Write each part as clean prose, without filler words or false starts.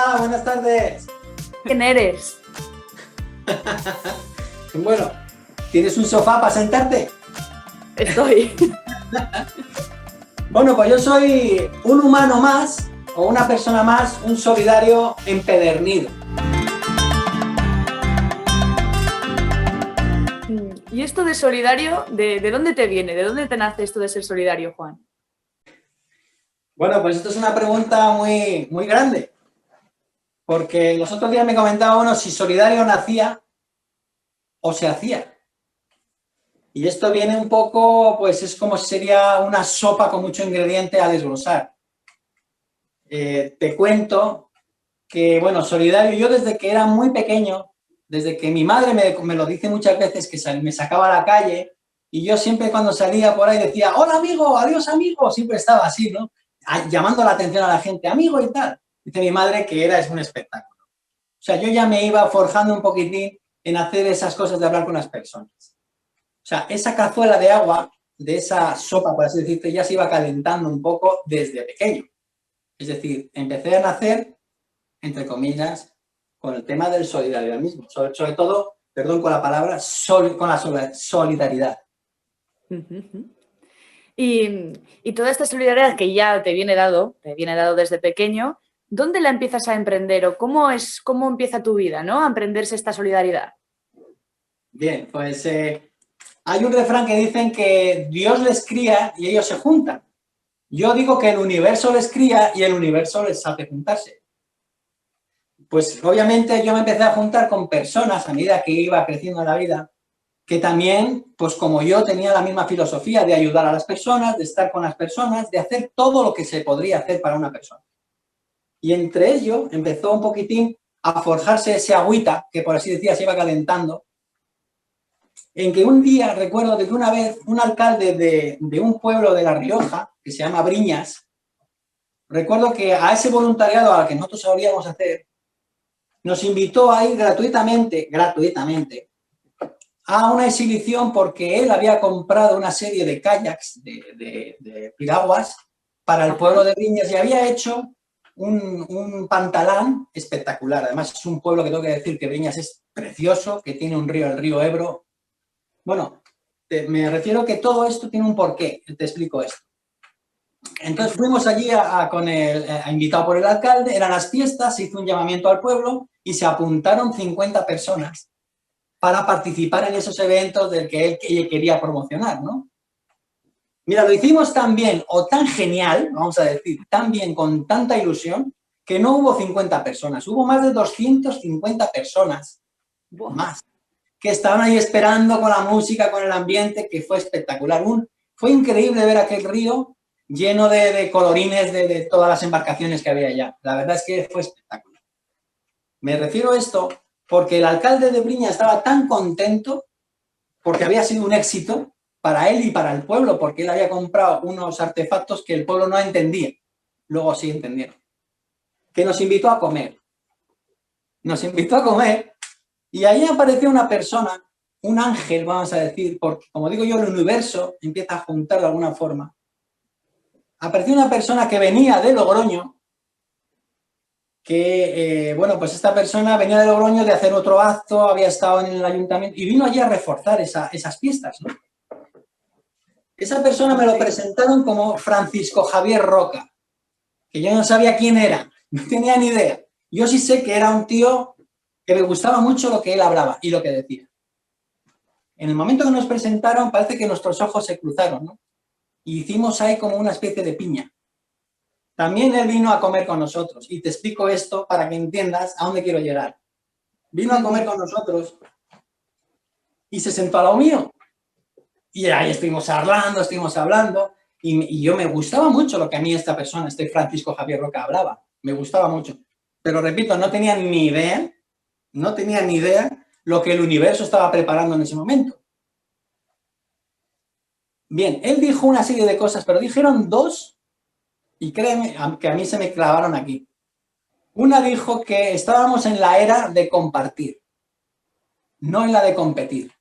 Hola, buenas tardes. ¿Quién eres? Bueno, ¿tienes un sofá para sentarte? Estoy. Bueno, pues yo soy un humano más, o una persona más, un solidario empedernido. ¿Y esto de solidario, de dónde te viene? ¿De dónde te nace esto de ser solidario, Juan? Bueno, pues esto es una pregunta muy grande, porque los otros días me comentaba uno si solidario nacía o se hacía. Y esto viene un poco, pues es como si sería una sopa con mucho ingrediente a desglosar. Te cuento que, bueno, solidario, yo desde que era muy pequeño, desde que mi madre me lo dice muchas veces, que me sacaba a la calle, y yo siempre cuando salía por ahí decía, hola amigo, adiós amigo, siempre estaba así, ¿no? Llamando la atención a la gente, amigo y tal. Dice mi madre que es un espectáculo. O sea, yo ya me iba forjando un poquitín en hacer esas cosas de hablar con las personas. O sea, esa cazuela de agua, de esa sopa, por así decirte, ya se iba calentando un poco desde pequeño. Es decir, empecé a nacer, entre comillas, con el tema del solidarismo. Sobre todo, perdón con la palabra, con la solidaridad. Y toda esta solidaridad que ya te viene dado desde pequeño, ¿dónde la empiezas a emprender o cómo empieza tu vida, ¿no? A emprenderse esta solidaridad. Bien, pues hay un refrán que dicen que Dios les cría y ellos se juntan. Yo digo que el universo les cría y el universo les hace juntarse. Pues obviamente yo me empecé a juntar con personas a medida que iba creciendo en la vida, que también, pues como yo, tenía la misma filosofía de ayudar a las personas, de estar con las personas, de hacer todo lo que se podría hacer para una persona. Y entre ello empezó un poquitín a forjarse ese agüita, que por así decir se iba calentando, en que un día, recuerdo de que una vez un alcalde de un pueblo de La Rioja, que se llama Briñas, recuerdo que a ese voluntariado al que nosotros solíamos hacer, nos invitó a ir gratuitamente, a una exhibición porque él había comprado una serie de kayaks, de piraguas, para el pueblo de Briñas y había hecho un pantalán espectacular. Además, es un pueblo que tengo que decir que Briñas es precioso, que tiene un río, el río Ebro. Bueno, me refiero que todo esto tiene un porqué. Te explico esto. Entonces fuimos allí invitado por el alcalde, eran las fiestas, se hizo un llamamiento al pueblo y se apuntaron 50 personas para participar en esos eventos del que él quería promocionar, ¿no? Mira, lo hicimos tan bien o tan genial, vamos a decir, tan bien, con tanta ilusión, que no hubo 50 personas, hubo más de 250 personas más, que estaban ahí esperando con la música, con el ambiente, que fue espectacular. Fue increíble ver aquel río lleno de colorines de todas las embarcaciones que había allá. La verdad es que fue espectacular. Me refiero a esto porque el alcalde de Briña estaba tan contento porque había sido un éxito para él y para el pueblo, porque él había comprado unos artefactos que el pueblo no entendía. Luego sí entendieron. Que nos invitó a comer. Nos invitó a comer y ahí apareció una persona, un ángel, vamos a decir, porque como digo yo, el universo empieza a juntar de alguna forma. Apareció una persona que venía de Logroño, que, bueno, pues esta persona venía de Logroño de hacer otro acto, había estado en el ayuntamiento y vino allí a reforzar esas fiestas, ¿no? Esa persona me lo presentaron como Francisco Javier Roca, que yo no sabía quién era, no tenía ni idea. Yo sí sé que era un tío que me gustaba mucho lo que él hablaba y lo que decía. En el momento que nos presentaron, parece que nuestros ojos se cruzaron, ¿no? Y hicimos ahí como una especie de piña. También él vino a comer con nosotros, y te explico esto para que entiendas a dónde quiero llegar. Vino a comer con nosotros y se sentó al lado mío. Y ahí estuvimos hablando, y yo me gustaba mucho lo que a mí esta persona, este Francisco Javier Roca, hablaba. Me gustaba mucho. Pero repito, no tenía ni idea lo que el universo estaba preparando en ese momento. Bien, él dijo una serie de cosas, pero dijeron dos, y créeme que a mí se me clavaron aquí. Una dijo que estábamos en la era de compartir, no en la de competir.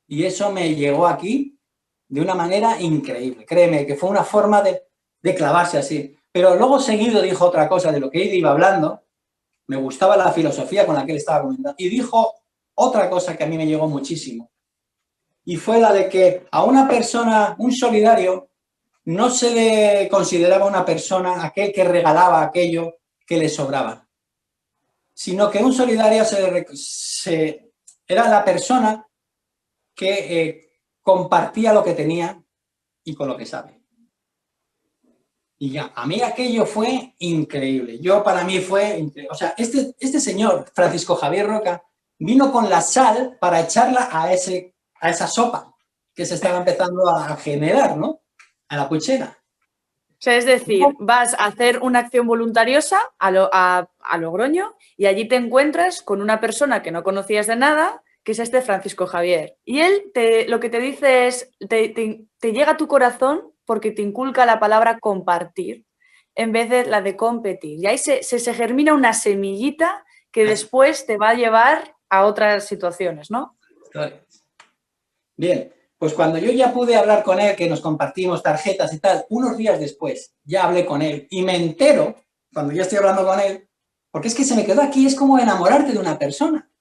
Y eso me llegó aquí de una manera increíble. Créeme que fue una forma de clavarse así. Pero luego seguido dijo otra cosa de lo que él iba hablando. Me gustaba la filosofía con la que él estaba comentando. Y dijo otra cosa que a mí me llegó muchísimo. Y fue la de que a una persona, un solidario, no se le consideraba una persona aquel que regalaba aquello que le sobraba, sino que un solidario era la persona que compartía lo que tenía y con lo que sabe. Y ya, a mí aquello fue increíble. Para mí fue increíble. O sea, este señor, Francisco Javier Roca, vino con la sal para echarla a esa sopa que se estaba empezando a generar, ¿no? A la puchera. O sea, es decir, vas a hacer una acción voluntariosa a Logroño y allí te encuentras con una persona que no conocías de nada, que es este Francisco Javier. Y él lo que te dice es, te llega a tu corazón porque te inculca la palabra compartir en vez de la de competir. Y ahí se germina una semillita que después te va a llevar a otras situaciones, ¿no? Bien, pues cuando yo ya pude hablar con él, que nos compartimos tarjetas y tal, unos días después ya hablé con él y me entero, cuando ya estoy hablando con él, porque es que se me quedó aquí, es como enamorarte de una persona.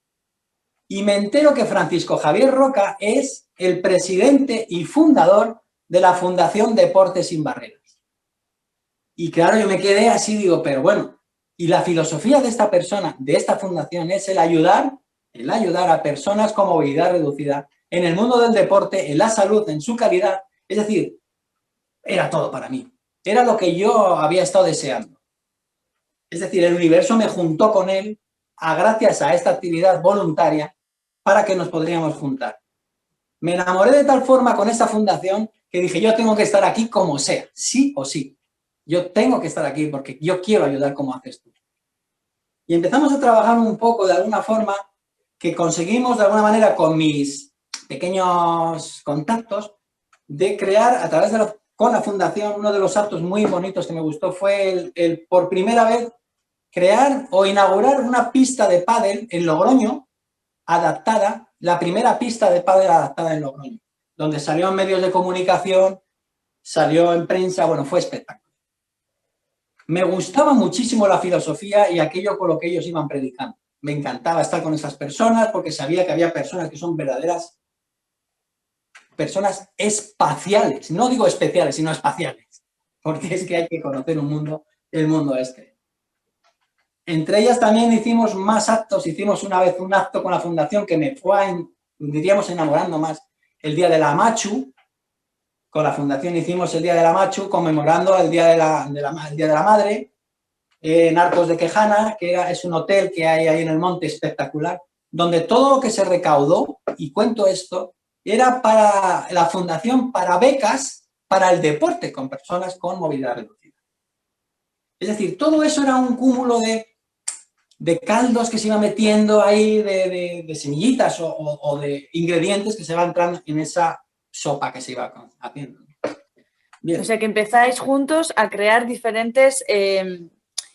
Y me entero que Francisco Javier Roca es el presidente y fundador de la Fundación Deportes Sin Barreras. Y claro, yo me quedé así, digo, pero bueno, y la filosofía de esta persona, de esta fundación, es el ayudar a personas con movilidad reducida en el mundo del deporte, en la salud, en su calidad. Es decir, era todo para mí. Era lo que yo había estado deseando. Es decir, el universo me juntó con él gracias a esta actividad voluntaria para que nos podríamos juntar. Me enamoré de tal forma con esta fundación que dije, yo tengo que estar aquí como sea, sí o sí. Yo tengo que estar aquí porque yo quiero ayudar como haces tú. Y empezamos a trabajar un poco de alguna forma que conseguimos de alguna manera con mis pequeños contactos de crear a través con la fundación. Uno de los actos muy bonitos que me gustó fue el por primera vez crear o inaugurar una pista de pádel en Logroño adaptada, la primera pista de pádel adaptada en Logroño, donde salió en medios de comunicación, salió en prensa, bueno, fue espectacular. Me gustaba muchísimo la filosofía y aquello con lo que ellos iban predicando. Me encantaba estar con esas personas porque sabía que había personas que son verdaderas personas espaciales. No digo especiales, sino espaciales. Porque es que hay que conocer un mundo, el mundo este. Entre ellas también hicimos más actos. Hicimos una vez un acto con la fundación que me fue, diríamos, enamorando más. El Día de la Machu. Con la fundación hicimos el Día de la Machu conmemorando el Día de la Madre en Arcos de Quejana, que es un hotel que hay ahí en el monte espectacular, donde todo lo que se recaudó, y cuento esto, era para la fundación para becas para el deporte con personas con movilidad reducida. Es decir, todo eso era un cúmulo de caldos que se iba metiendo ahí, de semillitas o de ingredientes que se van entrando en esa sopa que se iba haciendo. Bien. O sea, que empezáis juntos a crear diferentes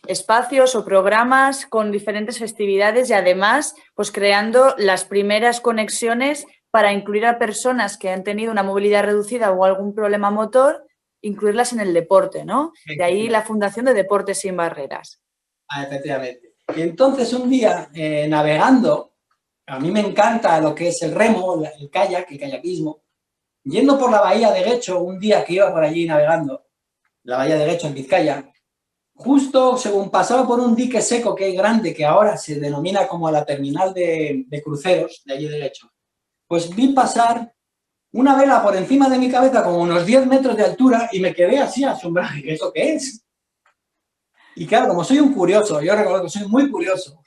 espacios o programas con diferentes festividades y además, pues creando las primeras conexiones para incluir a personas que han tenido una movilidad reducida o algún problema motor, incluirlas en el deporte, ¿no? De ahí la Fundación de Deportes Sin Barreras. Efectivamente. Y entonces un día, navegando, a mí me encanta lo que es el remo, el kayak, el kayakismo, yendo por la bahía de Guecho, un día que iba por allí navegando, la bahía de Guecho en Vizcaya, justo según pasaba por un dique seco que es grande, que ahora se denomina como la terminal de cruceros de allí de Guecho, pues vi pasar una vela por encima de mi cabeza como unos 10 metros de altura y me quedé así asombrado. ¿Y eso qué es? Y claro, como soy un curioso, yo recuerdo que soy muy curioso,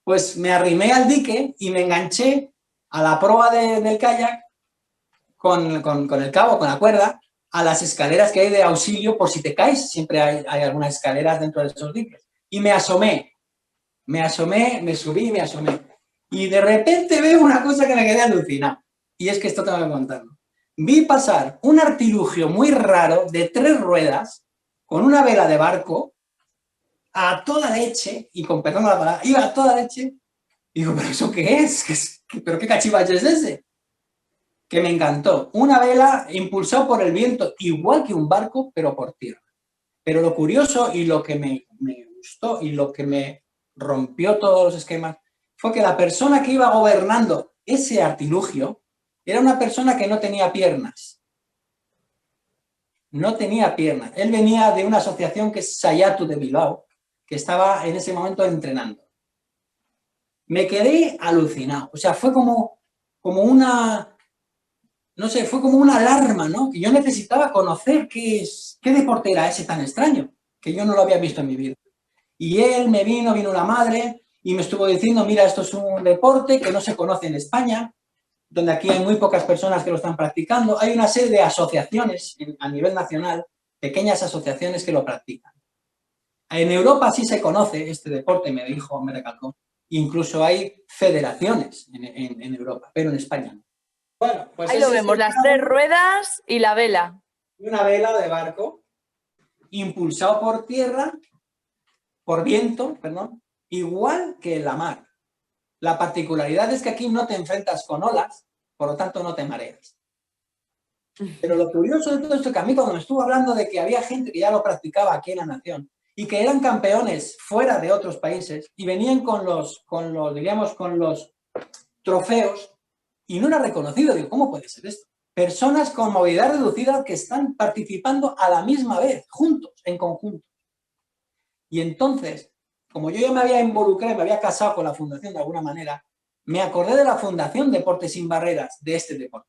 pues me arrimé al dique y me enganché a la proa del kayak con el cabo, con la cuerda, a las escaleras que hay de auxilio por si te caes. Siempre hay algunas escaleras dentro de esos diques. Y me asomé, me subí y me asomé. Y de repente veo una cosa que me quedé alucinado. Y es que esto tengo que contarlo. Vi pasar un artilugio muy raro de 3 ruedas con una vela de barco a toda leche, y con perdón la palabra, iba a toda leche. Y digo, ¿pero eso qué es? ¿Pero qué cachivache es ese? Que me encantó. Una vela impulsada por el viento, igual que un barco, pero por tierra. Pero lo curioso y lo que me gustó y lo que me rompió todos los esquemas fue que la persona que iba gobernando ese artilugio era una persona que no tenía piernas. No tenía piernas. Él venía de una asociación que es Sayatu de Bilbao, que estaba en ese momento entrenando. Me quedé alucinado. O sea, fue como una, no sé, fue como una alarma, ¿no? Que yo necesitaba conocer qué deporte era ese tan extraño, que yo no lo había visto en mi vida. Y él vino la madre y me estuvo diciendo, mira, esto es un deporte que no se conoce en España, donde aquí hay muy pocas personas que lo están practicando. Hay una serie de asociaciones a nivel nacional, pequeñas asociaciones que lo practican. En Europa sí se conoce este deporte, me dijo, me recalcó. Incluso hay federaciones en Europa, pero en España no. Bueno, pues ahí lo vemos, las 3 ruedas y la vela. Una vela de barco impulsado por tierra, por viento, perdón, igual que en la mar. La particularidad es que aquí no te enfrentas con olas, por lo tanto no te mareas. Pero lo curioso de todo esto es que a mí cuando me estuvo hablando de que había gente que ya lo practicaba aquí en la nación y que eran campeones fuera de otros países y venían con los trofeos y no era reconocido, digo, ¿cómo puede ser esto? Personas con movilidad reducida que están participando a la misma vez, juntos, en conjunto. Y entonces, como yo ya me había involucrado, me había casado con la fundación de alguna manera, me acordé de la Fundación Deportes Sin Barreras, de este deporte.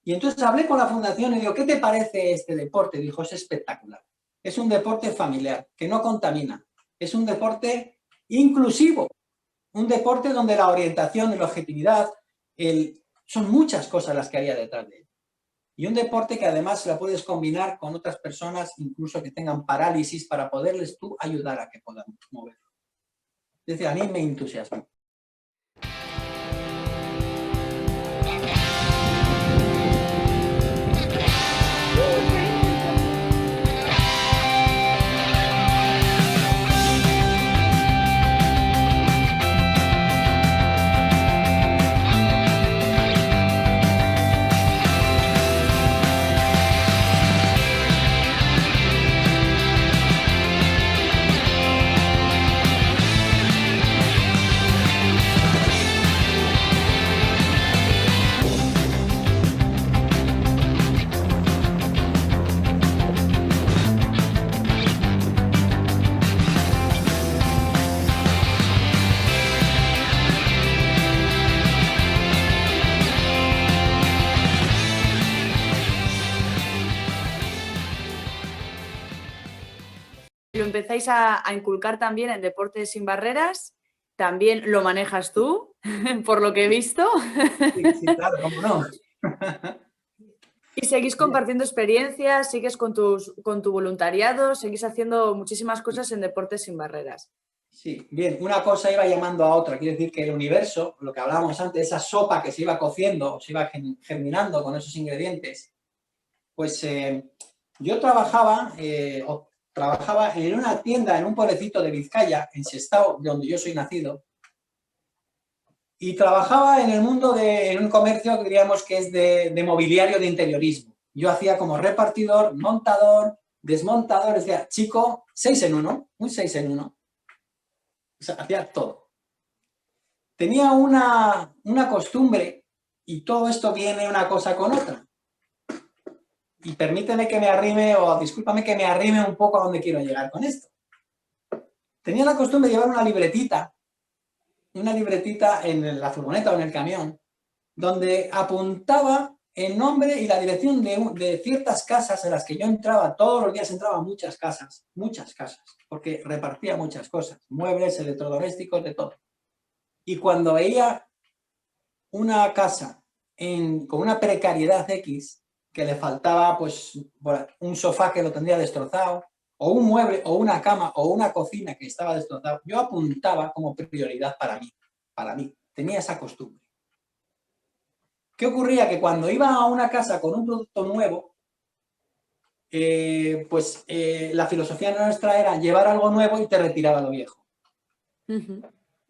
Y entonces hablé con la fundación y digo, ¿qué te parece este deporte? Dijo, es espectacular. Es un deporte familiar, que no contamina. Es un deporte inclusivo. Un deporte donde la orientación y la objetividad son muchas cosas las que había detrás de él. Y un deporte que además la puedes combinar con otras personas, incluso que tengan parálisis, para poderles tú ayudar a que puedan moverlo. Es decir, a mí me entusiasma. Lo empezáis a inculcar también en Deportes Sin Barreras, también lo manejas tú, por lo que he visto. Sí, claro, cómo no. Y seguís compartiendo experiencias, sigues con tu voluntariado, seguís haciendo muchísimas cosas en Deportes Sin Barreras. Sí, bien, una cosa iba llamando a otra, quiere decir que el universo, lo que hablábamos antes, esa sopa que se iba cociendo, se iba germinando con esos ingredientes, pues yo trabajaba en una tienda, en un pueblecito de Vizcaya, en Sestao, donde yo soy nacido, y trabajaba en el mundo en un comercio que diríamos que es de mobiliario de interiorismo. Yo hacía como repartidor, montador, desmontador, decía, chico, 6 en 1, un 6 en 1. O sea, hacía todo. Tenía una costumbre, y todo esto viene una cosa con otra. Y permíteme que me arrime, o discúlpame que me arrime un poco a donde quiero llegar con esto. Tenía la costumbre de llevar una libretita en la furgoneta o en el camión, donde apuntaba el nombre y la dirección de ciertas casas en las que yo entraba. Todos los días entraba a muchas casas, porque repartía muchas cosas, muebles, electrodomésticos, de todo. Y cuando veía una casa con una precariedad X, que le faltaba pues un sofá que lo tendría destrozado, o un mueble, o una cama, o una cocina que estaba destrozado, yo apuntaba como prioridad para mí, tenía esa costumbre. ¿Qué ocurría? Que cuando iba a una casa con un producto nuevo, la filosofía nuestra era llevar algo nuevo y te retiraba lo viejo.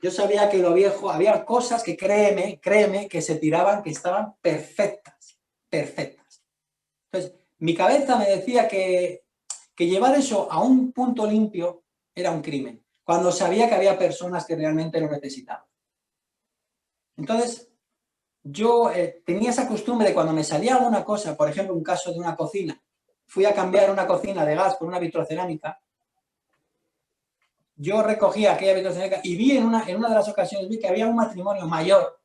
Yo sabía que lo viejo, había cosas que créeme, que se tiraban, que estaban perfectas. Entonces, mi cabeza me decía que que llevar eso a un punto limpio era un crimen, cuando sabía que había personas que realmente lo necesitaban. Entonces, yo tenía esa costumbre de cuando me salía alguna cosa, por ejemplo, un caso de una cocina, fui a cambiar una cocina de gas por una vitrocerámica, yo recogía aquella vitrocerámica y vi en una de las ocasiones vi que había un matrimonio mayor,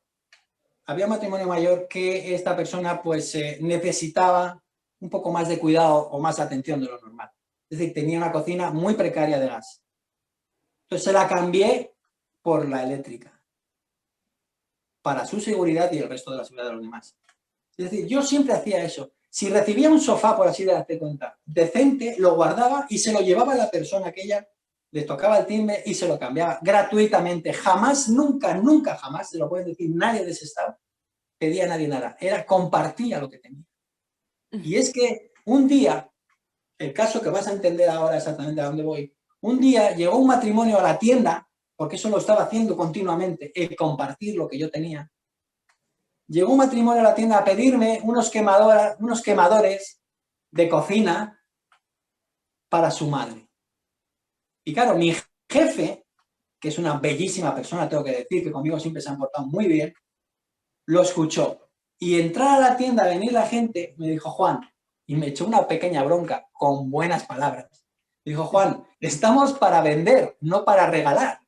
que esta persona pues necesitaba un poco más de cuidado o más atención de lo normal. Es decir, tenía una cocina muy precaria de gas. Entonces se la cambié por la eléctrica, para su seguridad y el resto de la seguridad de los demás. Es decir, yo siempre hacía eso. Si recibía un sofá, por así darte cuenta, decente, lo guardaba y se lo llevaba a la persona que ella le tocaba el timbre y se lo cambiaba gratuitamente. Jamás, nunca, nunca, jamás, se lo puede decir nadie de ese estado, pedía a nadie nada. Era compartía lo que tenía. Y es que un día, el caso que vas a entender ahora exactamente a dónde voy, un día llegó un matrimonio a la tienda, porque eso lo estaba haciendo continuamente, el compartir lo que yo tenía. Llegó un matrimonio a la tienda a pedirme unos quemadores de cocina para su madre. Y claro, mi jefe, que es una bellísima persona, tengo que decir, que conmigo siempre se han portado muy bien, lo escuchó. Y entrar a la tienda, a venir la gente, me dijo, Juan, y me echó una pequeña bronca con buenas palabras. Me dijo, Juan, estamos para vender, no para regalar.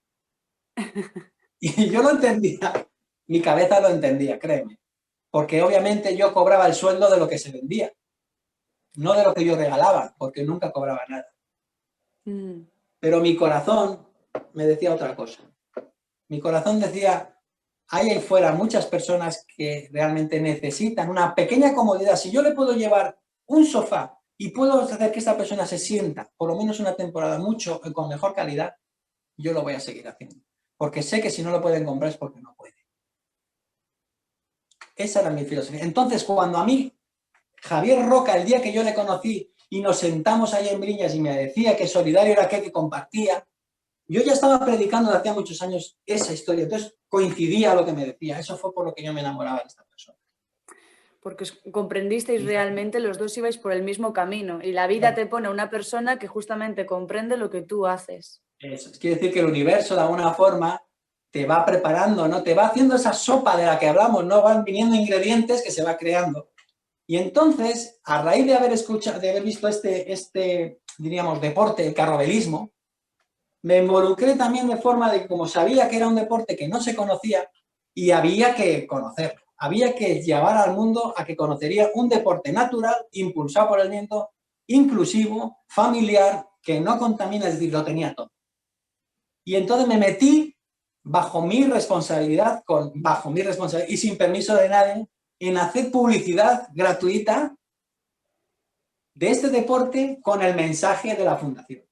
Y yo lo entendía, mi cabeza lo entendía, créeme. Porque obviamente yo cobraba el sueldo de lo que se vendía, no de lo que yo regalaba, porque nunca cobraba nada. Pero mi corazón me decía otra cosa. Mi corazón decía, hay ahí fuera muchas personas que realmente necesitan una pequeña comodidad. Si yo le puedo llevar un sofá y puedo hacer que esta persona se sienta por lo menos una temporada mucho con mejor calidad, yo lo voy a seguir haciendo. Porque sé que si no lo pueden comprar es porque no pueden. Esa era mi filosofía. Entonces, cuando a mí, Javier Roca, el día que yo le conocí y nos sentamos allá en Briñas y me decía que solidario era aquel que compartía, yo ya estaba predicando desde hacía muchos años esa historia. Entonces, coincidía lo que me decía. Eso fue por lo que yo me enamoraba de esta persona. Porque comprendisteis realmente, los dos ibais por el mismo camino y la vida te pone a una persona que justamente comprende lo que tú haces. Eso. Quiere decir que el universo, de alguna forma, te va preparando, ¿no? Te va haciendo esa sopa de la que hablamos, ¿no? Van viniendo ingredientes que se va creando. Y entonces, a raíz de haber escuchado, de haber visto diríamos, deporte, el carrobelismo, me involucré también de forma de que, como sabía que era un deporte que no se conocía y había que conocerlo, había que llevar al mundo a que conocería un deporte natural, impulsado por el viento, inclusivo, familiar, que no contamina, es decir, lo tenía todo. Y entonces me metí bajo mi responsabilidad y sin permiso de nadie, en hacer publicidad gratuita de este deporte con el mensaje de la fundación.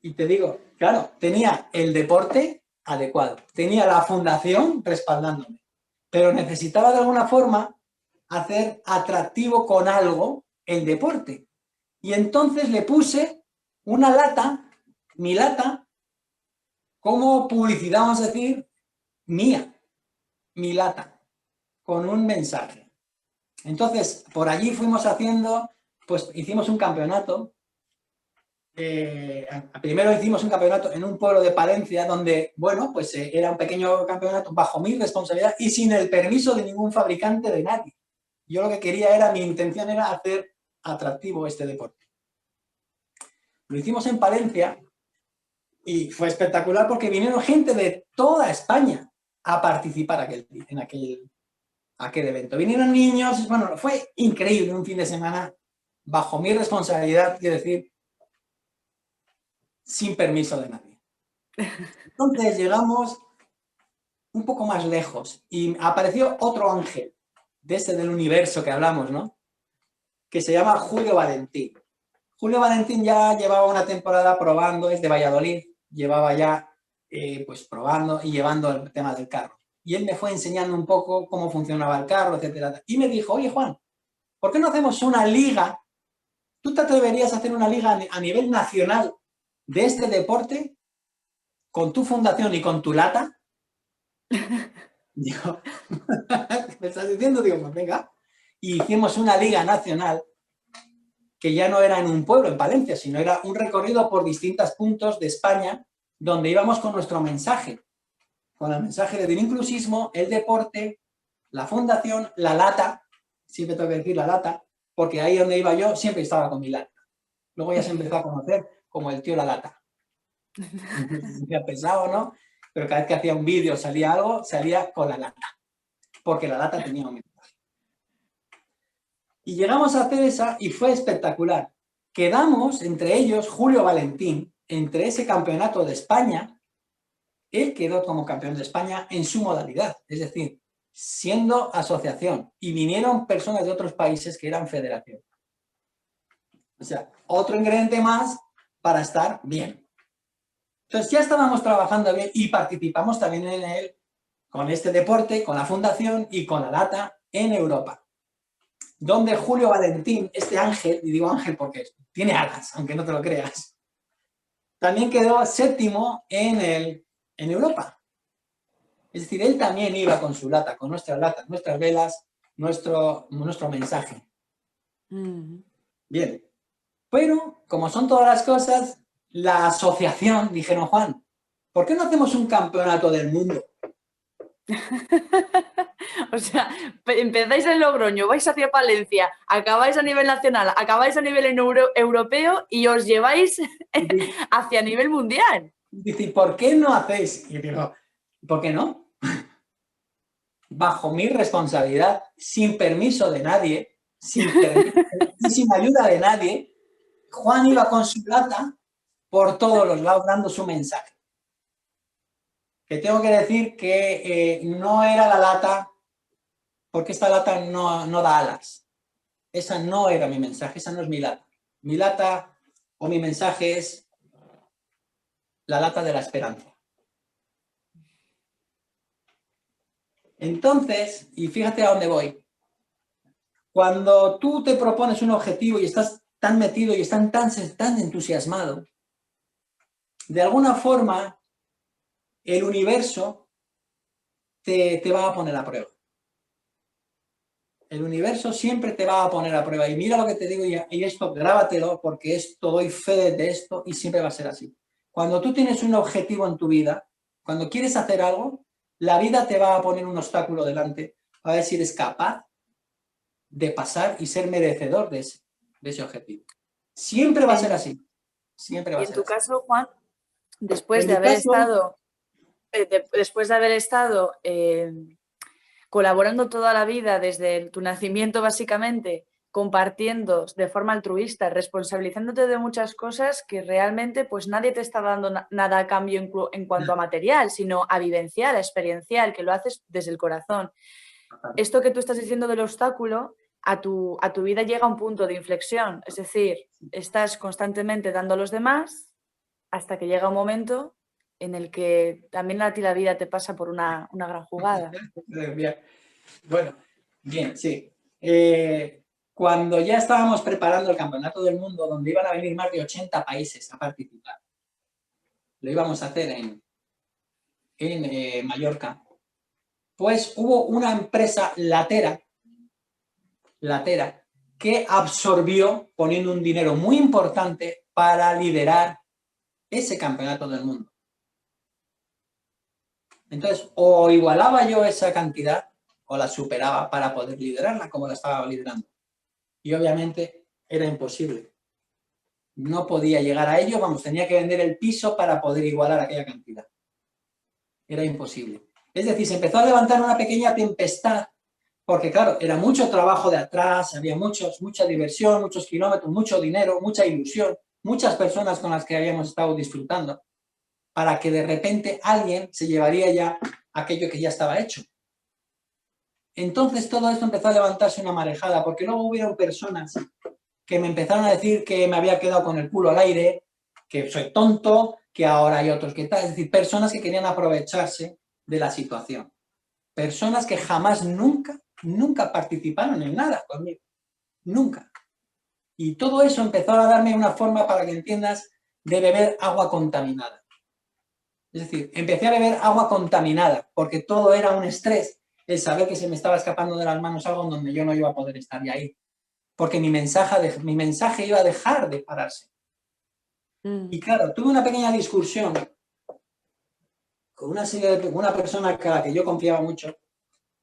Y te digo, claro, tenía el deporte adecuado, tenía la fundación respaldándome, pero necesitaba de alguna forma hacer atractivo con algo el deporte. Y entonces le puse una lata, mi lata, como publicidad, vamos a decir, mía, mi lata, con un mensaje. Entonces, por allí fuimos haciendo, pues hicimos un campeonato. Primero hicimos un campeonato en un pueblo de Palencia donde, bueno, pues era un pequeño campeonato bajo mi responsabilidad y sin el permiso de ningún fabricante, de nadie. Yo lo que quería mi intención era hacer atractivo este deporte. Lo hicimos en Palencia y fue espectacular porque vinieron gente de toda España a participar en aquel evento. Vinieron niños, bueno, fue increíble un fin de semana bajo mi responsabilidad, quiero decir, sin permiso de nadie. Entonces llegamos un poco más lejos y apareció otro ángel de ese del universo que hablamos, ¿no? Que se llama Julio Valentín. Julio Valentín ya llevaba una temporada probando, es de Valladolid, llevaba ya pues probando y llevando el tema del carro. Y él me fue enseñando un poco cómo funcionaba el carro, etcétera. Y me dijo, oye Juan, ¿por qué no hacemos una liga? ¿Tú te atreverías a hacer una liga a nivel nacional de este deporte con tu fundación y con tu lata? Digo, ¿me estás diciendo? Digo, pues venga. Y hicimos una liga nacional que ya no era en un pueblo, en Palencia, sino era un recorrido por distintos puntos de España donde íbamos con nuestro mensaje, con el mensaje del inclusismo, el deporte, la fundación, la lata, siempre tengo que decir la lata, porque ahí donde iba yo siempre estaba con mi lata. Luego ya se empezó a conocer como el tío la lata. Me pesado, ¿no? Pero cada vez que hacía un vídeo salía algo, salía con la lata, porque la lata tenía un mensaje. Y llegamos a hacer esa y fue espectacular. Quedamos entre ellos, Julio Valentín, entre ese campeonato de España, él quedó como campeón de España en su modalidad, es decir, siendo asociación, y vinieron personas de otros países que eran federación. O sea, otro ingrediente más para estar bien. Entonces ya estábamos trabajando bien y participamos también en él, con este deporte, con la fundación y con la lata en Europa. Donde Julio Valentín, este ángel, y digo ángel porque tiene alas, aunque no te lo creas, también quedó séptimo en Europa. Es decir, él también iba con su lata, con nuestras latas, nuestras velas, nuestro mensaje. Bien, pero como son todas las cosas, la asociación, dijeron, Juan, ¿por qué no hacemos un campeonato del mundo? O sea, empezáis en Logroño, vais hacia Palencia, acabáis a nivel nacional, acabáis a nivel europeo y os lleváis hacia nivel mundial. Dice, ¿por qué no hacéis? Y digo, ¿por qué no? Bajo mi responsabilidad, sin permiso de nadie, sin ayuda de nadie, Juan iba con su lata por todos los lados dando su mensaje. Que tengo que decir que no era la lata, porque esta lata no da alas. Esa no era mi mensaje, esa no es mi lata. Mi lata o mi mensaje es la lata de la esperanza. Entonces, y fíjate a dónde voy. Cuando tú te propones un objetivo y estás tan metido y estás tan entusiasmado, de alguna forma el universo te va a poner a prueba. El universo siempre te va a poner a prueba. Y mira lo que te digo, y esto grábatelo, porque esto doy fe de esto y siempre va a ser así. Cuando tú tienes un objetivo en tu vida, cuando quieres hacer algo, la vida te va a poner un obstáculo delante, a ver si eres capaz de pasar y ser merecedor de ese objetivo. Siempre va a ser así. Siempre va Y a en ser tu así. caso, Juan, después En de mi haber caso, estado colaborando toda la vida desde tu nacimiento básicamente, compartiendo de forma altruista, responsabilizándote de muchas cosas que realmente pues nadie te está dando nada a cambio en cuanto a material, sino a vivencial, a experiencial, que lo haces desde el corazón. Esto que tú estás diciendo del obstáculo, a tu vida llega a un punto de inflexión, es decir, estás constantemente dando a los demás hasta que llega un momento en el que también a ti la vida te pasa por una gran jugada. bien. Bueno, bien, sí. Cuando ya estábamos preparando el Campeonato del Mundo, donde iban a venir más de 80 países a participar, lo íbamos a hacer en Mallorca, pues hubo una empresa latera que absorbió, poniendo un dinero muy importante para liderar ese Campeonato del Mundo. Entonces, o igualaba yo esa cantidad o la superaba para poder liderarla como la estaba liderando. Y obviamente era imposible. No podía llegar a ello, vamos, tenía que vender el piso para poder igualar aquella cantidad. Era imposible. Es decir, se empezó a levantar una pequeña tempestad, porque claro, era mucho trabajo de atrás, había mucha diversión, muchos kilómetros, mucho dinero, mucha ilusión, muchas personas con las que habíamos estado disfrutando, para que de repente alguien se llevaría ya aquello que ya estaba hecho. Entonces todo esto empezó a levantarse una marejada, porque luego hubieron personas que me empezaron a decir que me había quedado con el culo al aire, que soy tonto, que ahora hay otros que tal. Es decir, personas que querían aprovecharse de la situación. Personas que jamás, nunca participaron en nada conmigo. Nunca. Y todo eso empezó a darme una forma, para que entiendas, de beber agua contaminada. Es decir, empecé a beber agua contaminada, porque todo era un estrés, el saber que se me estaba escapando de las manos algo en donde yo no iba a poder estar y ahí. porque mi mensaje iba a dejar de pararse. Y claro, tuve una pequeña discusión con una persona a la que yo confiaba mucho,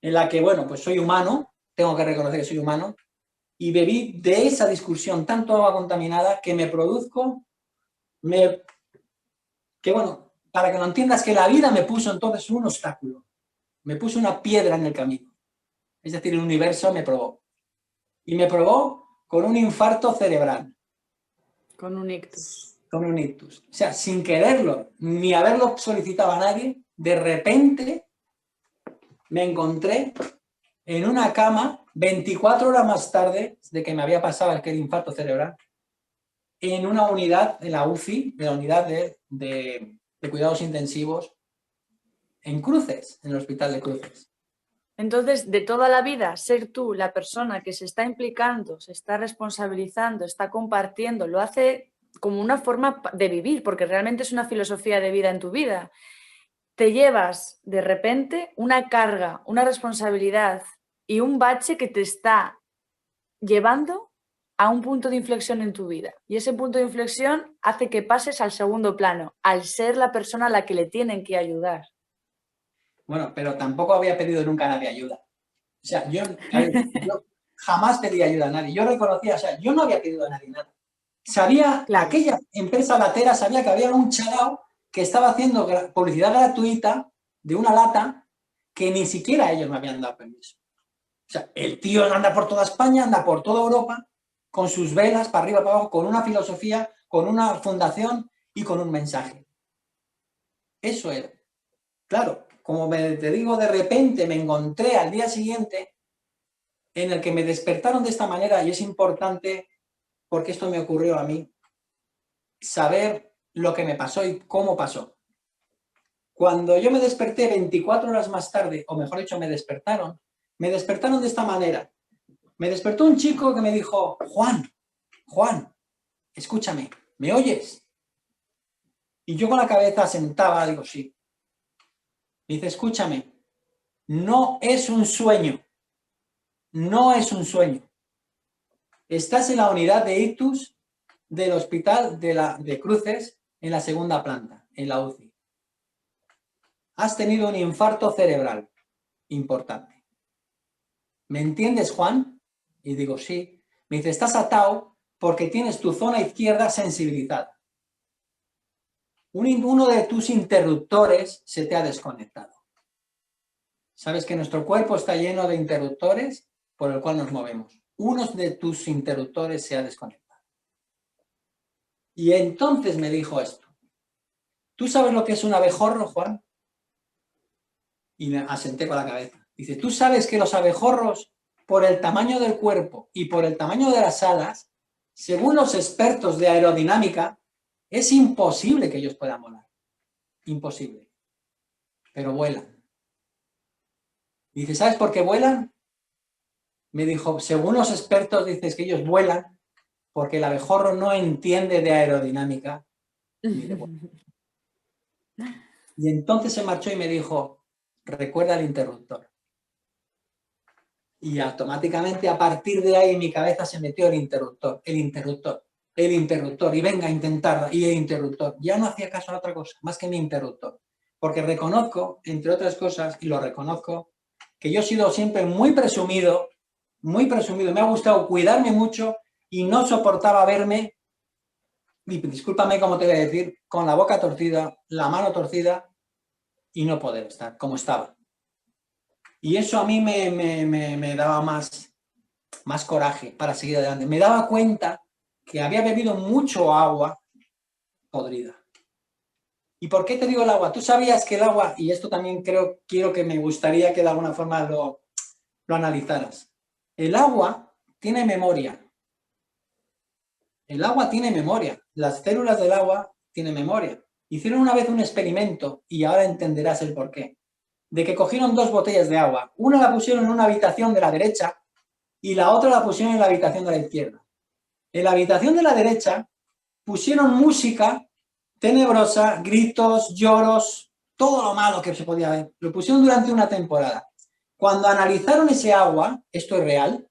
en la que, bueno, pues soy humano, tengo que reconocer que soy humano, y bebí de esa discusión tanto agua contaminada que que bueno, para que lo entiendas, que la vida me puso entonces un obstáculo, me puso una piedra en el camino. Es decir, el universo me probó. Y me probó con un infarto cerebral. Con un ictus. Con un ictus. O sea, sin quererlo, ni haberlo solicitado a nadie, de repente me encontré en una cama 24 horas más tarde de que me había pasado aquel infarto cerebral, en una unidad, en la UCI, de la unidad de cuidados intensivos, en Cruces, en el hospital de Cruces. Entonces, de toda la vida, ser tú la persona que se está implicando, se está responsabilizando, está compartiendo, lo hace como una forma de vivir, porque realmente es una filosofía de vida en tu vida. Te llevas de repente una carga, una responsabilidad y un bache que te está llevando a un punto de inflexión en tu vida. Y ese punto de inflexión hace que pases al segundo plano, al ser la persona a la que le tienen que ayudar. Bueno, pero tampoco había pedido nunca a nadie ayuda. O sea, yo jamás pedí ayuda a nadie. Yo reconocía, o sea, yo no había pedido a nadie nada. Sabía, Claro. aquella empresa latera sabía que había un chalao que estaba haciendo publicidad gratuita de una lata que ni siquiera ellos me habían dado permiso. O sea, el tío anda por toda España, anda por toda Europa, con sus velas para arriba, para abajo, con una filosofía, con una fundación y con un mensaje. Eso era. Claro, como te digo, de repente me encontré al día siguiente en el que me despertaron de esta manera, y es importante, porque esto me ocurrió a mí, saber lo que me pasó y cómo pasó. Cuando yo me desperté 24 horas más tarde, o mejor dicho, me despertaron de esta manera. Me despertó un chico que me dijo, Juan, escúchame, ¿me oyes? Y yo con la cabeza sentaba, digo, sí. Me dice, escúchame, no es un sueño, no es un sueño. Estás en la unidad de ictus del hospital de Cruces, en la segunda planta, en la UCI. Has tenido un infarto cerebral importante. ¿Me entiendes, Juan? Y digo, sí. Me dice, estás atado porque tienes tu zona izquierda sensibilizada. Uno de tus interruptores se te ha desconectado. ¿Sabes que nuestro cuerpo está lleno de interruptores por el cual nos movemos? Uno de tus interruptores se ha desconectado. Y entonces me dijo esto. ¿Tú sabes lo que es un abejorro, Juan? Y me asenté con la cabeza. Dice, ¿tú sabes que los abejorros, por el tamaño del cuerpo y por el tamaño de las alas, según los expertos de aerodinámica, es imposible que ellos puedan volar? Imposible. Pero vuelan. Dice, ¿sabes por qué vuelan? Me dijo, según los expertos, dices que ellos vuelan porque el abejorro no entiende de aerodinámica ni de vuelo. Y entonces se marchó y me dijo, recuerda el interruptor. Y automáticamente a partir de ahí en mi cabeza se metió el interruptor, y venga a intentarlo, y el interruptor. Ya no hacía caso a otra cosa, más que mi interruptor. Porque reconozco, entre otras cosas, y lo reconozco, que yo he sido siempre muy presumido, me ha gustado cuidarme mucho y no soportaba verme, y discúlpame cómo te voy a decir, con la boca torcida, la mano torcida y no poder estar como estaba. Y eso a mí me daba más coraje para seguir adelante. Me daba cuenta que había bebido mucho agua podrida. ¿Y por qué te digo el agua? Tú sabías que el agua, y esto también quiero que me gustaría que de alguna forma lo analizaras. El agua tiene memoria. El agua tiene memoria. Las células del agua tienen memoria. Hicieron una vez un experimento, y ahora entenderás el porqué, de que cogieron 2 botellas de agua. Una la pusieron en una habitación de la derecha y la otra la pusieron en la habitación de la izquierda. En la habitación de la derecha pusieron música tenebrosa, gritos, lloros, todo lo malo que se podía ver. Lo pusieron durante una temporada. Cuando analizaron ese agua, esto es real,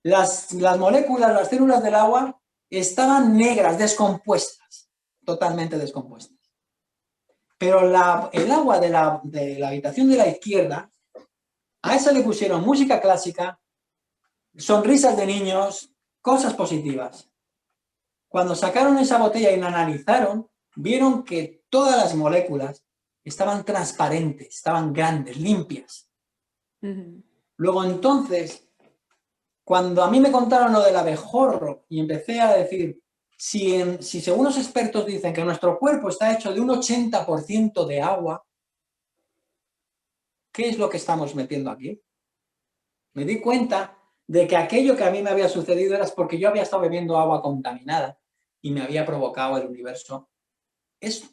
las moléculas, las células del agua estaban negras, descompuestas, totalmente descompuestas. Pero el agua de la habitación de la izquierda, a esa le pusieron música clásica, sonrisas de niños, cosas positivas. Cuando sacaron esa botella y la analizaron, vieron que todas las moléculas estaban transparentes, estaban grandes, limpias. Luego entonces, cuando a mí me contaron lo del abejorro y empecé a decir, si según los expertos dicen que nuestro cuerpo está hecho de un 80% de agua, ¿qué es lo que estamos metiendo aquí? Me di cuenta de que aquello que a mí me había sucedido era porque yo había estado bebiendo agua contaminada y me había provocado el universo eso,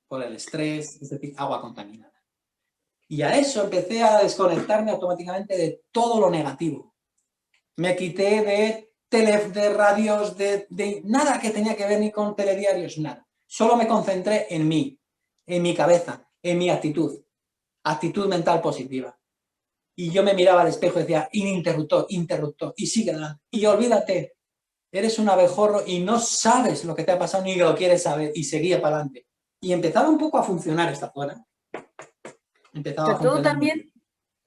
por el estrés, es decir, agua contaminada. Y a eso empecé a desconectarme automáticamente de todo lo negativo. Me quité de radios, de nada que tenía que ver ni con telediarios, nada. Solo me concentré en mí, en mi cabeza, en mi actitud mental positiva. Y yo me miraba al espejo y decía, interruptor, interruptor, y sigue adelante. Y olvídate, eres un abejorro y no sabes lo que te ha pasado ni lo quieres saber, y seguía para adelante. Y empezaba un poco a funcionar esta zona. Empezaba a funcionar.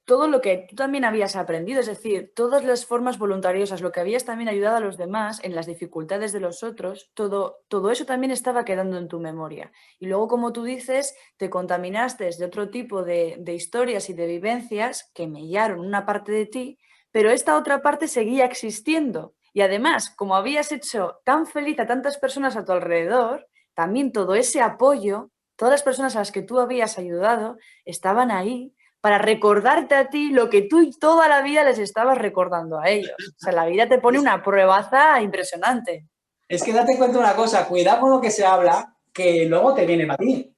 Todo lo que tú también habías aprendido, es decir, todas las formas voluntariosas, lo que habías también ayudado a los demás en las dificultades de los otros, todo eso también estaba quedando en tu memoria. Y luego, como tú dices, te contaminaste de otro tipo de historias y de vivencias que mellaron una parte de ti, pero esta otra parte seguía existiendo. Y además, como habías hecho tan feliz a tantas personas a tu alrededor, también todo ese apoyo, todas las personas a las que tú habías ayudado, estaban ahí para recordarte a ti lo que tú toda la vida les estabas recordando a ellos. O sea, la vida te pone una pruebaza impresionante. Es que date cuenta una cosa, cuidado con lo que se habla, que luego te viene para ti.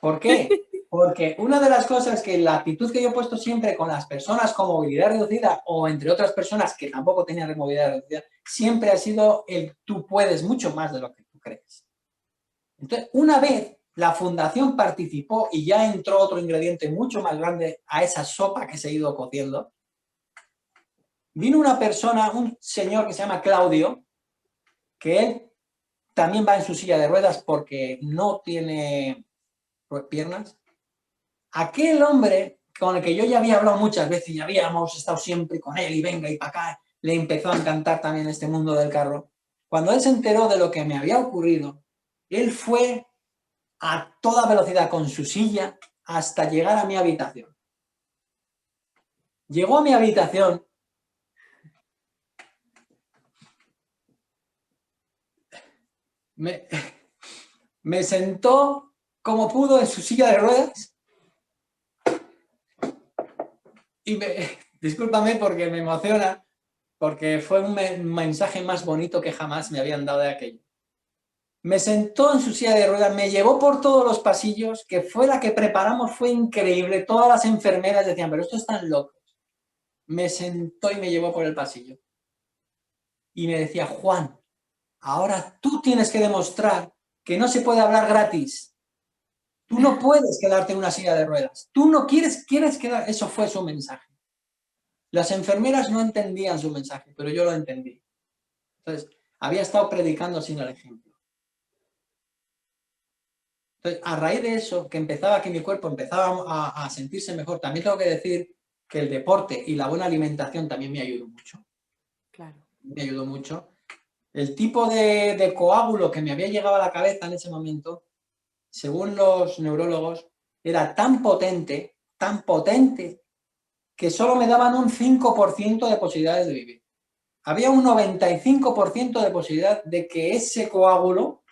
¿Por qué? Porque una de las cosas que la actitud que yo he puesto siempre con las personas con movilidad reducida o entre otras personas que tampoco tenían movilidad reducida, siempre ha sido el tú puedes mucho más de lo que tú crees. Entonces, una vez la fundación participó y ya entró otro ingrediente mucho más grande a esa sopa que se ha ido cociendo, vino una persona, un señor que se llama Claudio, que él también va en su silla de ruedas porque no tiene piernas. Aquel hombre con el que yo ya había hablado muchas veces y habíamos estado siempre con él y venga y para acá, le empezó a encantar también este mundo del carro. Cuando él se enteró de lo que me había ocurrido, él fue a toda velocidad con su silla hasta llegar a mi habitación. Llegó a mi habitación, me sentó como pudo en su silla de ruedas y discúlpame porque me emociona, porque fue un mensaje más bonito que jamás me habían dado de aquello. Me sentó en su silla de ruedas, me llevó por todos los pasillos, que fue la que preparamos, fue increíble. Todas las enfermeras decían, pero estos están locos. Me sentó y me llevó por el pasillo. Y me decía, Juan, ahora tú tienes que demostrar que no se puede hablar gratis. Tú no puedes quedarte en una silla de ruedas. Tú no quieres quedar. Eso fue su mensaje. Las enfermeras no entendían su mensaje, pero yo lo entendí. Entonces, había estado predicando sin el ejemplo. Entonces, a raíz de eso, que mi cuerpo empezaba a sentirse mejor, también tengo que decir que el deporte y la buena alimentación también me ayudó mucho. Claro. Me ayudó mucho. El tipo de coágulo que me había llegado a la cabeza en ese momento, según los neurólogos, era tan potente, que solo me daban un 5% de posibilidades de vivir. Había un 95% de posibilidad de que ese coágulo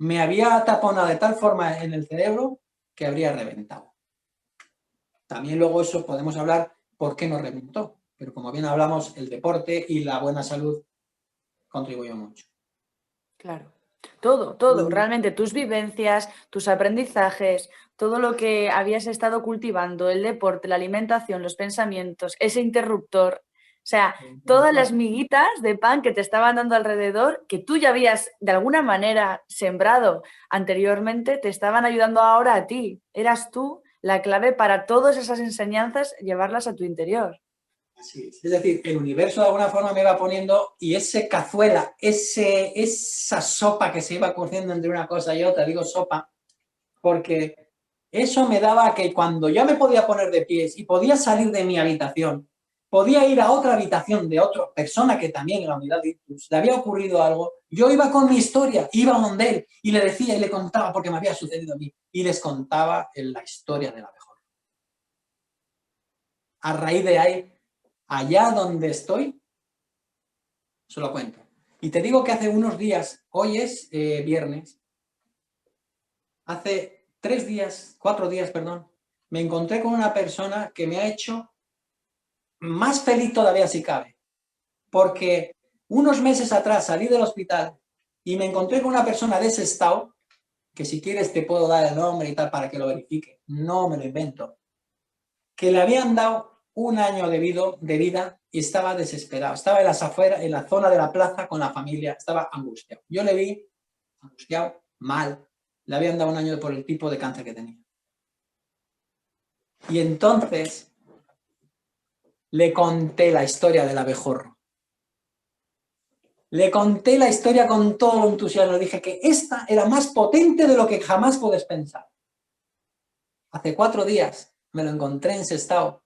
me había taponado de tal forma en el cerebro que habría reventado. También luego eso podemos hablar por qué no reventó, pero como bien hablamos, el deporte y la buena salud contribuyó mucho. Claro. Todo, realmente tus vivencias, tus aprendizajes, todo lo que habías estado cultivando, el deporte, la alimentación, los pensamientos, ese interruptor, o sea, todas las miguitas de pan que te estaban dando alrededor, que tú ya habías de alguna manera sembrado anteriormente, te estaban ayudando ahora a ti. Eras tú la clave para todas esas enseñanzas, llevarlas a tu interior. Así es decir, el universo de alguna forma me iba poniendo y ese cazuela, esa sopa que se iba cociendo entre una cosa y otra, digo sopa, porque eso me daba que cuando yo me podía poner de pies y podía salir de mi habitación, podía ir a otra habitación de otra persona que también en la unidad de ictus le había ocurrido algo, yo iba con mi historia, iba a donde él y le decía y le contaba porque me había sucedido a mí y les contaba la historia de la mejor. A raíz de ahí, allá donde estoy, se lo cuento. Y te digo que hace unos días, hoy es viernes, hace 4 días, perdón, me encontré con una persona que me ha hecho más feliz todavía si cabe. Porque unos meses atrás salí del hospital y me encontré con una persona de ese estado, que si quieres te puedo dar el nombre y tal para que lo verifique, no me lo invento, que le habían dado un año de vida y estaba desesperado. Estaba en las afueras, en la zona de la plaza con la familia, estaba angustiado. Yo le vi angustiado, mal. Le habían dado un año por el tipo de cáncer que tenía. Y entonces le conté la historia del abejorro. Le conté la historia con todo el entusiasmo. Le dije que esta era más potente de lo que jamás puedes pensar. Hace 4 días me lo encontré en Sestao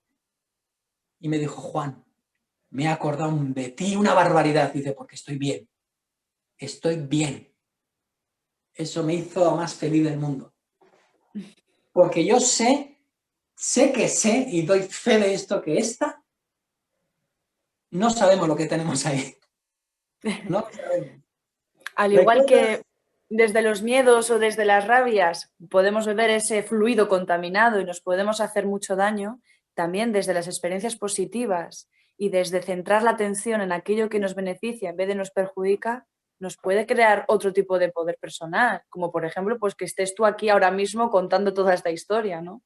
y me dijo, Juan, me he acordado de ti una barbaridad. Dice, porque estoy bien. Estoy bien. Eso me hizo lo más feliz del mundo. Porque yo sé y doy fe de esto, que esta no sabemos lo que tenemos ahí. No lo sabemos. Al igual que desde los miedos o desde las rabias podemos beber ese fluido contaminado y nos podemos hacer mucho daño, también desde las experiencias positivas y desde centrar la atención en aquello que nos beneficia en vez de nos perjudica, nos puede crear otro tipo de poder personal, como por ejemplo, pues que estés tú aquí ahora mismo contando toda esta historia, ¿no?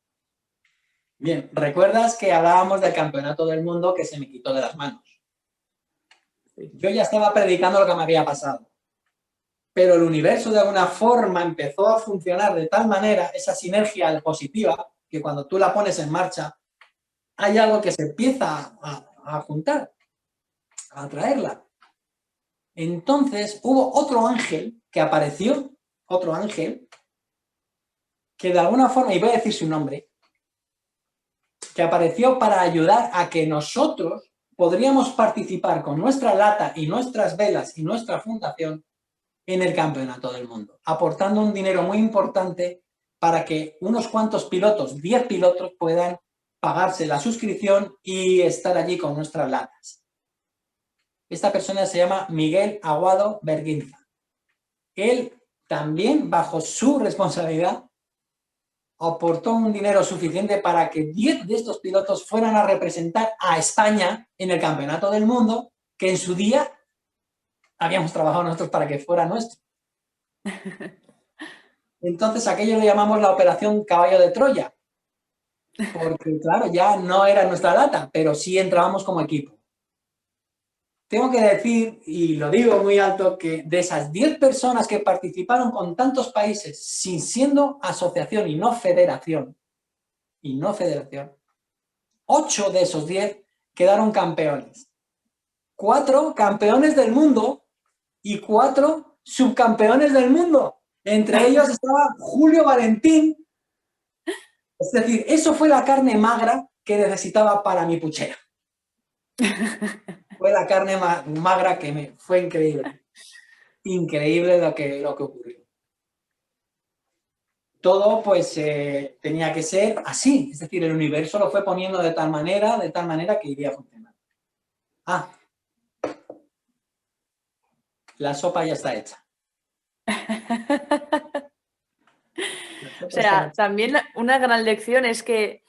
Bien, ¿recuerdas que hablábamos del campeonato del mundo que se me quitó de las manos? Yo ya estaba predicando lo que me había pasado, pero el universo de alguna forma empezó a funcionar de tal manera, esa sinergia positiva, que cuando tú la pones en marcha, hay algo que se empieza a juntar, a atraerla. Entonces hubo otro ángel que apareció, otro ángel, que de alguna forma, y voy a decir su nombre, que apareció para ayudar a que nosotros podríamos participar con nuestra lata y nuestras velas y nuestra fundación en el campeonato del mundo, aportando un dinero muy importante para que unos cuantos pilotos, 10 pilotos, puedan pagarse la suscripción y estar allí con nuestras latas. Esta persona se llama Miguel Aguado Berguinza. Él también, bajo su responsabilidad, aportó un dinero suficiente para que 10 de estos pilotos fueran a representar a España en el campeonato del mundo, que en su día habíamos trabajado nosotros para que fuera nuestro. Entonces aquello lo llamamos la operación Caballo de Troya, porque claro, ya no era nuestra lata, pero sí entrábamos como equipo. Tengo que decir, y lo digo muy alto, que de esas 10 personas que participaron con tantos países, sin siendo asociación y no federación, 8 de esos 10 quedaron campeones. 4 campeones del mundo y 4 subcampeones del mundo. Entre ellos estaba Julio Valentín. Es decir, eso fue la carne magra que necesitaba para mi puchera. Fue la carne magra que fue increíble. Increíble lo que ocurrió. Todo pues tenía que ser así. Es decir, el universo lo fue poniendo de tal manera que iría a funcionar. La sopa ya está hecha. O sea, también una gran lección es que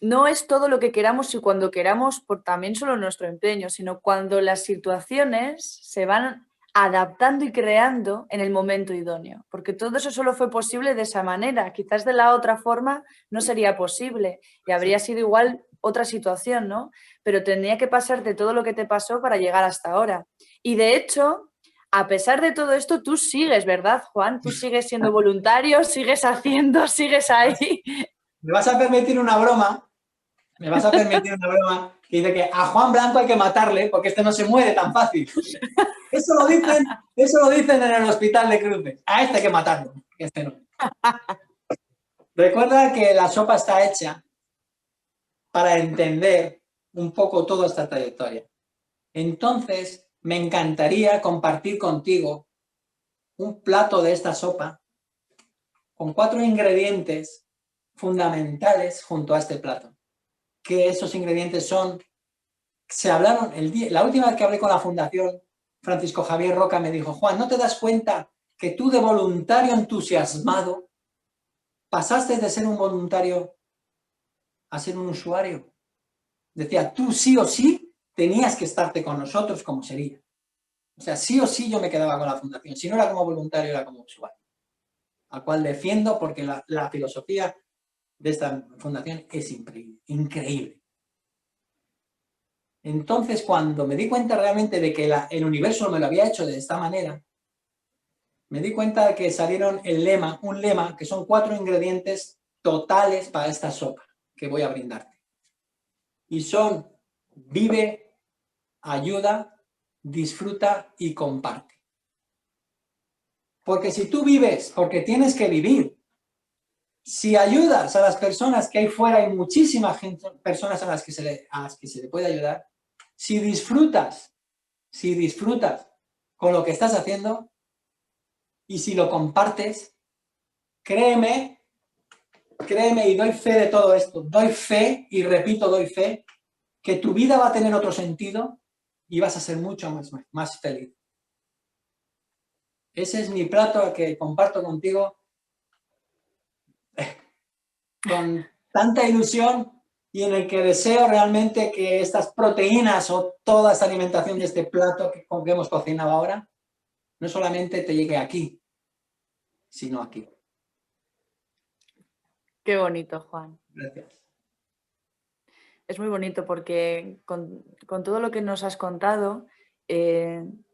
no es todo lo que queramos y cuando queramos por también solo nuestro empeño, sino cuando las situaciones se van adaptando y creando en el momento idóneo, porque todo eso solo fue posible de esa manera, quizás de la otra forma no sería posible y habría sido igual otra situación, ¿no? Pero tendría que pasarte todo lo que te pasó para llegar hasta ahora. Y de hecho, a pesar de todo esto, tú sigues, ¿verdad, Juan? Tú sigues siendo voluntario, sigues haciendo, sigues ahí. Me vas a permitir una broma, que dice que a Juan Blanco hay que matarle porque este no se muere tan fácil. Eso lo dicen en el hospital de Cruces. A este hay que matarlo, este no. Recuerda que la sopa está hecha para entender un poco toda esta trayectoria. Entonces, me encantaría compartir contigo un plato de esta sopa con 4 ingredientes fundamentales junto a este plato. Que esos ingredientes son, se hablaron, la última vez que hablé con la Fundación Francisco Javier Roca me dijo, Juan, ¿no te das cuenta que tú de voluntario entusiasmado pasaste de ser un voluntario a ser un usuario? Decía, tú sí o sí tenías que estarte con nosotros como sería. O sea, sí o sí yo me quedaba con la Fundación. Si no era como voluntario, era como usuario. Al cual defiendo porque la filosofía de esta fundación es increíble. Entonces, cuando me di cuenta realmente de que el universo me lo había hecho de esta manera, me di cuenta de que salieron un lema, que son 4 ingredientes totales para esta sopa que voy a brindarte. Y son: vive, ayuda, disfruta y comparte. Porque si tú vives, porque tienes que vivir. Si ayudas a las personas que hay fuera, hay muchísimas personas a las que se le puede ayudar. Si disfrutas con lo que estás haciendo y si lo compartes, créeme y doy fe de todo esto, doy fe y repito, doy fe, que tu vida va a tener otro sentido y vas a ser mucho más feliz. Ese es mi plato que comparto contigo con tanta ilusión y en el que deseo realmente que estas proteínas o toda esta alimentación de este plato que hemos cocinado ahora no solamente te llegue aquí, sino aquí. Qué bonito, Juan. Gracias. Es muy bonito porque con todo lo que nos has contado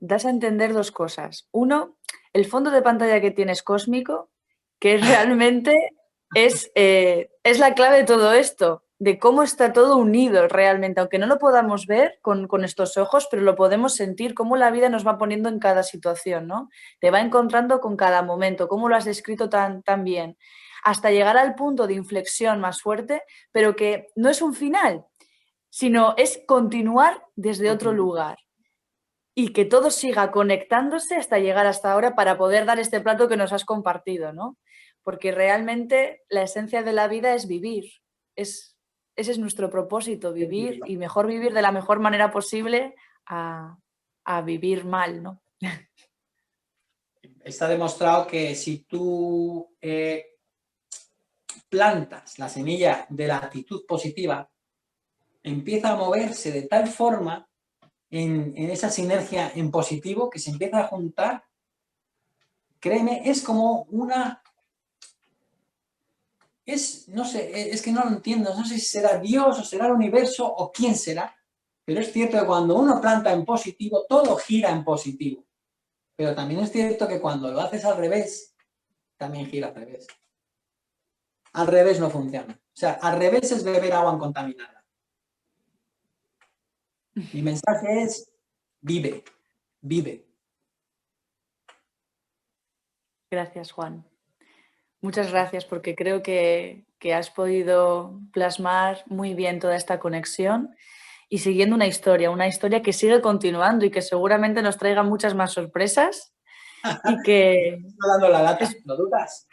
das a entender 2 cosas. Uno, el fondo de pantalla que tienes cósmico, que realmente es la clave de todo esto, de cómo está todo unido realmente, aunque no lo podamos ver con estos ojos, pero lo podemos sentir, cómo la vida nos va poniendo en cada situación, ¿no? Te va encontrando con cada momento, cómo lo has descrito tan bien, hasta llegar al punto de inflexión más fuerte, pero que no es un final, sino es continuar desde otro lugar. Y que todo siga conectándose hasta llegar hasta ahora para poder dar este plato que nos has compartido, ¿no? Porque realmente la esencia de la vida es vivir. Ese es nuestro propósito, vivir y mejor vivir de la mejor manera posible a vivir mal, ¿no? Está demostrado que si tú plantas la semilla de la actitud positiva, empieza a moverse de tal forma en esa sinergia en positivo que se empieza a juntar. Créeme, es como una... no sé, es que no lo entiendo, no sé si será Dios o será el universo o quién será, pero es cierto que cuando uno planta en positivo, todo gira en positivo. Pero también es cierto que cuando lo haces al revés, también gira al revés. Al revés no funciona. O sea, al revés es beber agua contaminada. Mi mensaje es: vive, vive. Gracias, Juan. Muchas gracias, porque creo que has podido plasmar muy bien toda esta conexión y siguiendo una historia que sigue continuando y que seguramente nos traiga muchas más sorpresas y que... Estoy dando la lata, ¿lo dudas?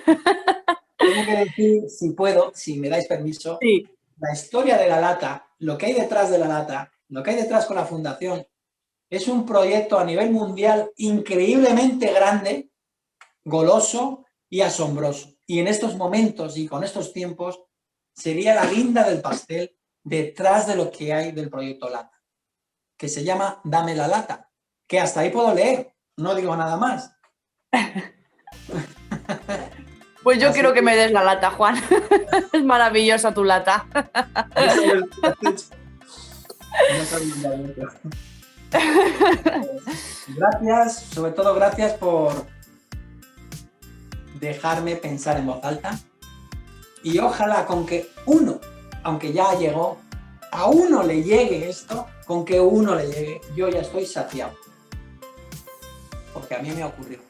Tengo que decir, si puedo, si me dais permiso, sí. La historia de la lata, lo que hay detrás de la lata, lo que hay detrás con la fundación, es un proyecto a nivel mundial increíblemente grande, goloso y asombroso. Y en estos momentos y con estos tiempos sería la guinda del pastel detrás de lo que hay del proyecto Lata, que se llama Dame la Lata, que hasta ahí puedo leer, no digo nada más. Pues yo quiero que me des la lata, Juan. Es maravillosa tu lata. Gracias, sobre todo gracias por dejarme pensar en voz alta y ojalá con que uno, aunque ya llegó, a uno le llegue esto, con que uno le llegue, yo ya estoy saciado. Porque a mí me ha ocurrido.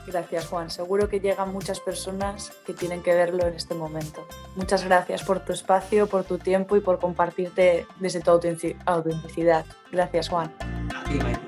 Gracias, Juan. Seguro que llegan muchas personas que tienen que verlo en este momento. Muchas gracias por tu espacio, por tu tiempo y por compartirte desde tu autenticidad. Gracias, Juan. A ti, Maite.